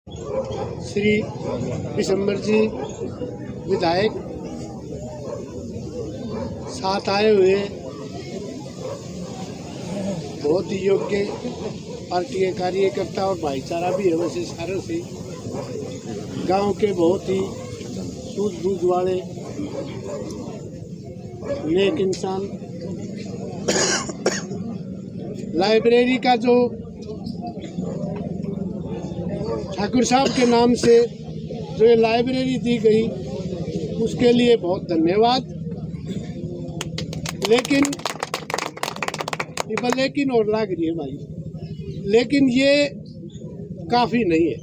श्री दिसंबर जी विधायक साथ आए हुए बहुत ही योग्य पार्टी के कार्यकर्ता और भाईचारा भी है वैसे सारों से गांव के बहुत ही सूझबूझ वाले नेक इंसान। लाइब्रेरी का जो ठाकुर साहब के नाम से जो ये लाइब्रेरी दी गई उसके लिए बहुत धन्यवाद। लेकिन और लग रही है भाई, लेकिन ये काफ़ी नहीं है।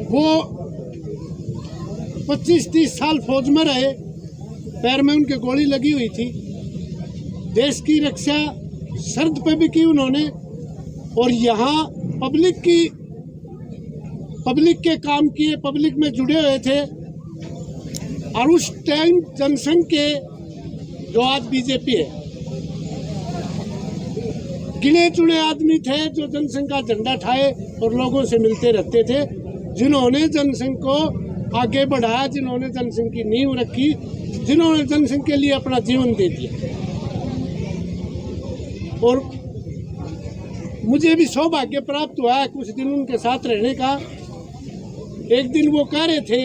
वो 25-30 साल फौज में रहे, पैर में उनके गोली लगी हुई थी, देश की रक्षा शर्त पे भी की उन्होंने, और यहाँ पब्लिक के काम किए, पब्लिक में जुड़े हुए थे। और उस टाइम जनसंघ के जो आज बीजेपी है, गिने चुने आदमी थे जो जनसंघ का झंडा ठाए और लोगों से मिलते रहते थे, जिन्होंने जनसंघ को आगे बढ़ाया, जिन्होंने जनसंघ की नींव रखी, जिन्होंने जनसंघ के लिए अपना जीवन दे दिया। और मुझे भी सौभाग्य प्राप्त हुआ है कुछ दिन उनके साथ रहने का। एक दिन वो कह रहे थे,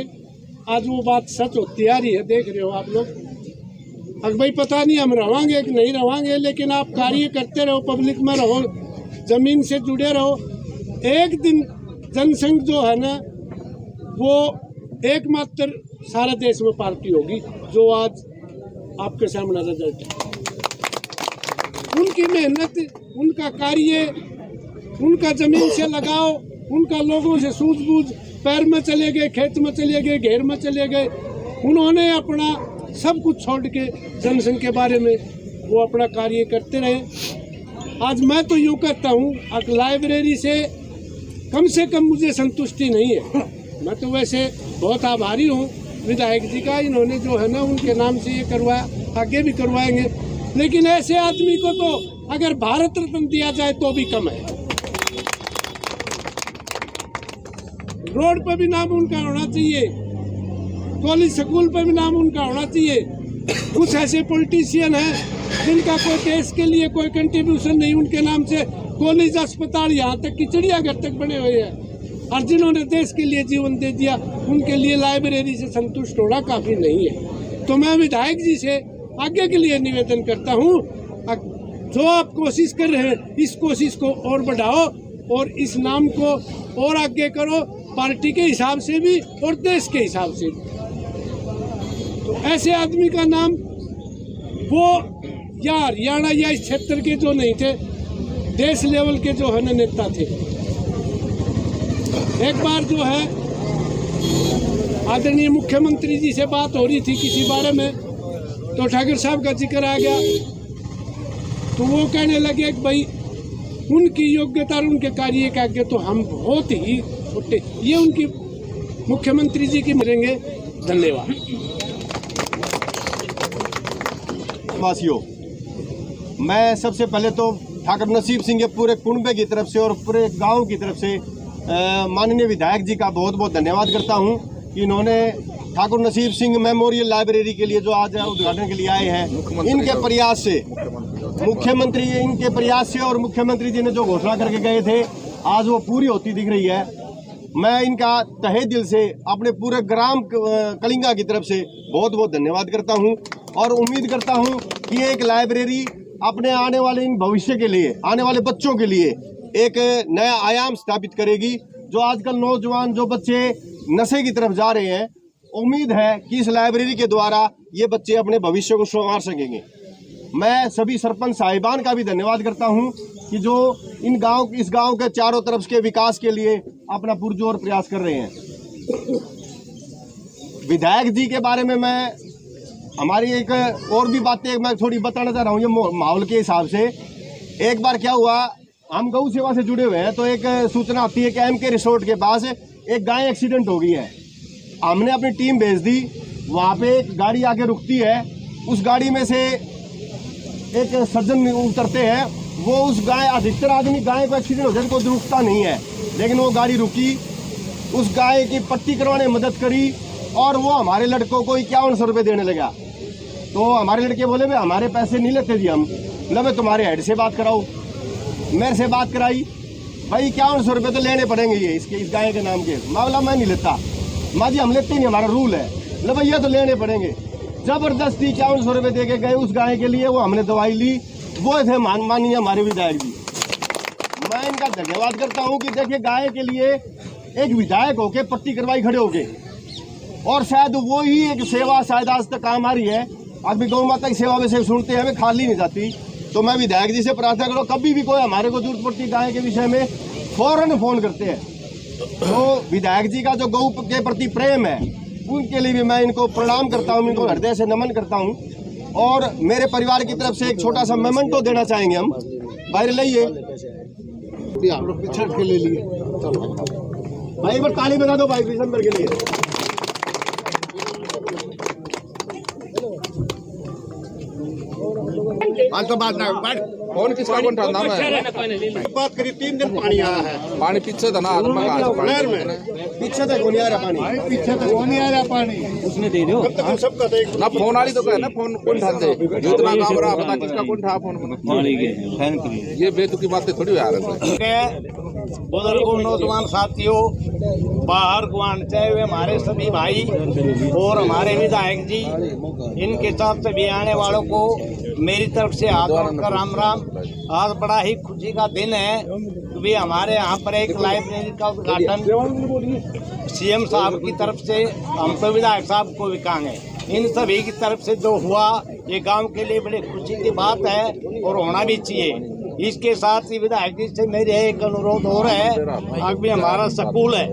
आज वो बात सच होती आ रही है, देख रहे हो आप लोग। अब भाई पता नहीं हम रवांगे कि नहीं रवांगे, लेकिन आप कार्य करते रहो, पब्लिक में रहो, जमीन से जुड़े रहो। एक दिन जनसंघ जो है ना, वो एकमात्र सारे देश में पार्टी होगी जो आज आपके सामने रिजल्ट है। उनकी मेहनत, उनका कार्य, उनका जमीन से लगाओ, उनका लोगों से सूझबूझ, पैर में चले गए, खेत में चले गए, घेर में चले गए, उन्होंने अपना सब कुछ छोड़ के जनसंघ के बारे में वो अपना कार्य करते रहे। आज मैं तो यूँ कहता हूँ, लाइब्रेरी से कम मुझे संतुष्टि नहीं है। मैं तो वैसे बहुत आभारी हूँ विधायक जी का, इन्होंने जो है ना उनके नाम से ये करवाया, आगे भी करवाएंगे। लेकिन ऐसे आदमी को तो अगर भारत रत्न दिया जाए तो भी कम है। रोड पर भी नाम उनका होना चाहिए, कॉलेज स्कूल पर भी नाम उनका होना चाहिए। कुछ ऐसे पॉलिटिशियन हैं जिनका कोई देश के लिए कोई कंट्रीब्यूशन नहीं, उनके नाम से कॉलेज, अस्पताल, यहाँ तक कि चिड़ियाघर तक बने हुए हैं, और जिन्होंने देश के लिए जीवन दे दिया, उनके लिए लाइब्रेरी से संतुष्ट होना काफ़ी नहीं है। तो मैं विधायक जी से आगे के लिए निवेदन करता हूँ, जो आप कोशिश कर रहे हैं इस कोशिश को और बढ़ाओ और इस नाम को और आगे करो, पार्टी के हिसाब से भी और देश के हिसाब से भी। तो ऐसे आदमी का नाम वो या हरियाणा या इस क्षेत्र के जो नहीं थे, देश लेवल के जो है ना नेता थे। एक बार जो है आदरणीय मुख्यमंत्री जी से बात हो रही थी किसी बारे में, तो ठाकुर साहब का जिक्र आ गया, तो वो कहने लगे कि भाई उनकी योग्यता और उनके कार्य के आगे तो हम बहुत ही छोटे। ये उनकी मुख्यमंत्री जी की मिलेंगे। धन्यवाद। वासियों, मैं सबसे पहले तो ठाकुर नसीब सिंह के पूरे कुनबे की तरफ से और पूरे गांव की तरफ से माननीय विधायक जी का बहुत बहुत धन्यवाद करता हूं कि इन्होंने ठाकुर नसीब सिंह मेमोरियल लाइब्रेरी के लिए जो आज उद्घाटन के लिए आए हैं, इनके प्रयास से, मुख्यमंत्री इनके प्रयास से और मुख्यमंत्री जी ने जो घोषणा करके गए थे, आज वो पूरी होती दिख रही है। मैं इनका तहे दिल से अपने पूरे ग्राम कलिंगा की तरफ से बहुत बहुत धन्यवाद करता हूं और उम्मीद करता हूं कि एक लाइब्रेरी अपने आने वाले इन भविष्य के लिए, आने वाले बच्चों के लिए एक नया आयाम स्थापित करेगी। जो आजकल नौजवान जो बच्चे नशे की तरफ जा रहे हैं, उम्मीद है कि इस लाइब्रेरी के द्वारा ये बच्चे अपने भविष्य को संवार सकेंगे। मैं सभी सरपंच साहिबान का भी धन्यवाद करता हूं कि जो इस गांव के चारों तरफ के विकास के लिए अपना पुरजोर प्रयास कर रहे हैं। विधायक जी के बारे में मैं हमारी एक और भी बातें मैं थोड़ी बताना चाह रहा हूँ। ये माहौल के हिसाब से एक बार क्या हुआ, हम गौ सेवा से जुड़े हुए हैं, तो एक सूचना आती है कि MK रिसोर्ट के पास एक गाय एक्सीडेंट हो गई है। हमने अपनी टीम भेज दी, वहाँ पे एक गाड़ी आके रुकती है, उस गाड़ी में से एक सज्जन उतरते हैं, वो उस गाय, अधिकतर आदमी गाय को एक्सीडेंट हो जाए तो रुकता नहीं है, लेकिन वो गाड़ी रुकी, उस गाय की पट्टी करवाने में मदद करी और वो हमारे लड़कों को 5100 रुपये देने लगा। तो हमारे लड़के बोले भाई हमारे पैसे नहीं लेते जी हम, बोले तुम्हारे हेड से बात कराओ। मेरे से बात कराई, भाई 5100 रुपये तो लेने पड़ेंगे ये इसके, इस गाय के नाम के। मामला मैं नहीं लेता, माँ जी हम लेते ही नहीं, हमारा रूल है। बोले भैया तो लेने पड़ेंगे। जबरदस्ती 5100 रुपये दे के गए उस गाय के लिए, वो हमने दवाई ली। वो थे माननीय हमारे विधायक जी, मैं इनका धन्यवाद करता हूँ कि देखिए गाय के लिए एक विधायक होके पट्टी करवाई खड़े होके, और शायद वो ही एक सेवा शायद आज तक काम आ रही है। आज भी गौ माता की सेवा में से सुनते हैं, हमें खाली नहीं जाती। तो मैं विधायक जी से प्रार्थना करूँ, कभी भी कोई हमारे को जरूरत पड़ती गाय के विषय में फौरन फोन करते हैं। तो विधायक जी का जो गौ के प्रति प्रेम है, उनके लिए भी मैं इनको प्रणाम करता हूँ, इनको हृदय से नमन करता हूँ। और मेरे परिवार की तरफ से एक छोटा सा मेमेंटो देना चाहेंगे हम, बाहर लाइए पिछड़ के ले लिए भाई, एक बार ताली बजा दो भाई दिसंबर के लिए। आज तो बात ना कौन किसका कौन था नाम है? बात करी 3 दिन पानी आया है, पानी पीछे था ना नहर में पीछे तक नहीं आ रहा पानी, पीछे तक नहीं आ रहा पानी, उसने दे दो सबका देख ना। फोन वाली तो कहे ना, फोन कौन था दे जितना काम रहा पता किसका कौन था फोन पानी के। ये बेतुकी बातें थोड़ी यार बुजुर्गों, नौजवान साथियों, बाहर गुआन चाहे हुए हमारे सभी भाई और हमारे विधायक जी, इनके साथ सभी आने वालों को मेरी तरफ से हाथ जोड़कर राम राम। आज बड़ा ही खुशी का दिन है कि हमारे यहाँ पर एक लाइब्रेरी का उद्घाटन सीएम साहब की तरफ से, हम तो विधायक साहब को भी कहेंगे, इन सभी की तरफ से जो हुआ, ये गांव के लिए बड़ी खुशी की बात है और होना भी चाहिए। इसके साथ ही विधायक जी से मेरे एक अनुरोध हो रहा है, आज भी हमारा स्कूल है,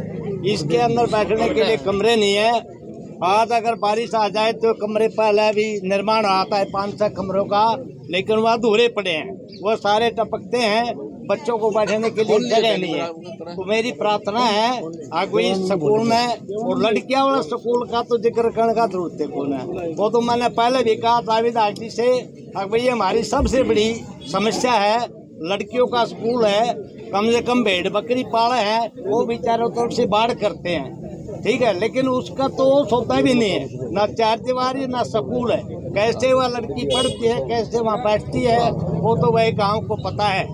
इसके अंदर बैठने के लिए कमरे नहीं है। आज अगर बारिश आ जाए तो कमरे पहले भी निर्माण आता है 5-6 कमरों का, लेकिन वह अधूरे पड़े हैं, वो सारे टपकते हैं, बच्चों को बैठने के लिए जगह नहीं है। तो मेरी प्रार्थना है आगे स्कूल में, और लड़कियां वाला स्कूल का तो जिक्र करने का जरूरत है कौन है, वो तो मैंने पहले भी कहा था विधायक जी से, ये हमारी सबसे बड़ी समस्या है। लड़कियों का स्कूल है, कम से कम भेड़ बकरी पाले हैं, वो भी चारों तरफ से बाढ़ करते हैं, ठीक है, लेकिन उसका तो सौदा भी नहीं है, ना चार दीवारी ना स्कूल है। कैसे वह लड़की पढ़ती है, कैसे वहाँ बैठती है, वो तो वही गांव को पता है।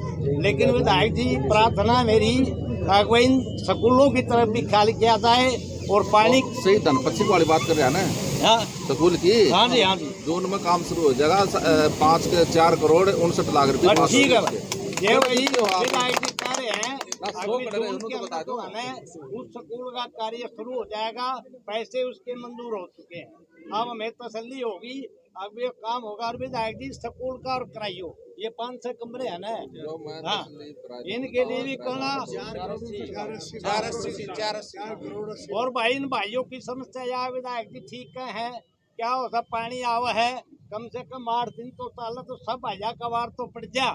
लेकिन विधायक जी, प्रार्थना मेरी इन स्कूलों की तरफ भी ख्याल किया जाए और पानी सही धन पश्चिम वाली बात कर रहे हैं ना। हाँ स्कूल की, हाँ जी, हाँ जी, जून में काम शुरू हो जाएगा। 4 करोड़ 59 लाख रुपए। ठीक है, ये वही विधायक जी कह रहे हैं। उस स्कूल का कार्य शुरू हो जाएगा, पैसे उसके मंजूर हो चुके हैं, अब हमें तसल्ली होगी, अब ये काम होगा। और विधायक जी स्कूल का और कराइयो, ये 5-6 कमरे हैं ना, हाँ, इनके लिए भी करना। और भाई इन भाइयों की समस्या या विधायक जी ठीक है, क्या होता पानी आवा है, कम से कम 8 दिन तो ताला तो सब भाइया कबार तो पड़ जा,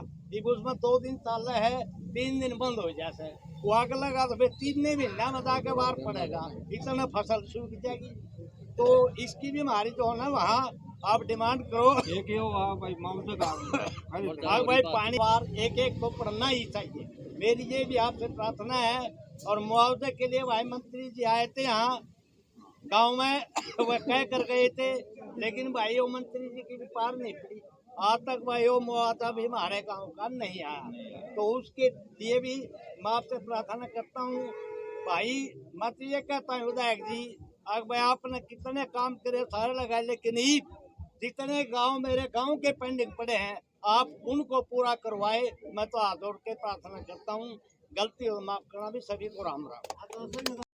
उसमें 2 दिन ताला है, 3 दिन बंद हो जाता है, वो आग लगा तो फिर 3 महीना में जाके बाहर पड़ेगा, इतना फसल सूख जाएगी। तो इसकी भी हमारी जो है ना, वहाँ आप डिमांड करो भाई पानी बार एक तो पड़ना ही चाहिए। मेरी ये भी आपसे प्रार्थना है। और मुआवजे के लिए भाई मंत्री जी आए थे यहाँ गांव में, वह कह कर गए थे, लेकिन भाई वो मंत्री जी की भी पार नहीं पड़ी, आज तक भाई वो मुआवजा भी हमारे गांव का नहीं आया। तो उसके लिए भी मैं आपसे प्रार्थना करता हूँ भाई। मैं तो ये कहता हूँ विधायक जी, अब भाई आपने कितने काम करे सारे लगाए, लेकिन जितने गांव मेरे गांव के पेंडिंग पड़े हैं आप उनको पूरा करवाए। मैं तो हाथ जोड़ के प्रार्थना करता हूँ, गलती हो माफ करना भी, सभी को राम राम।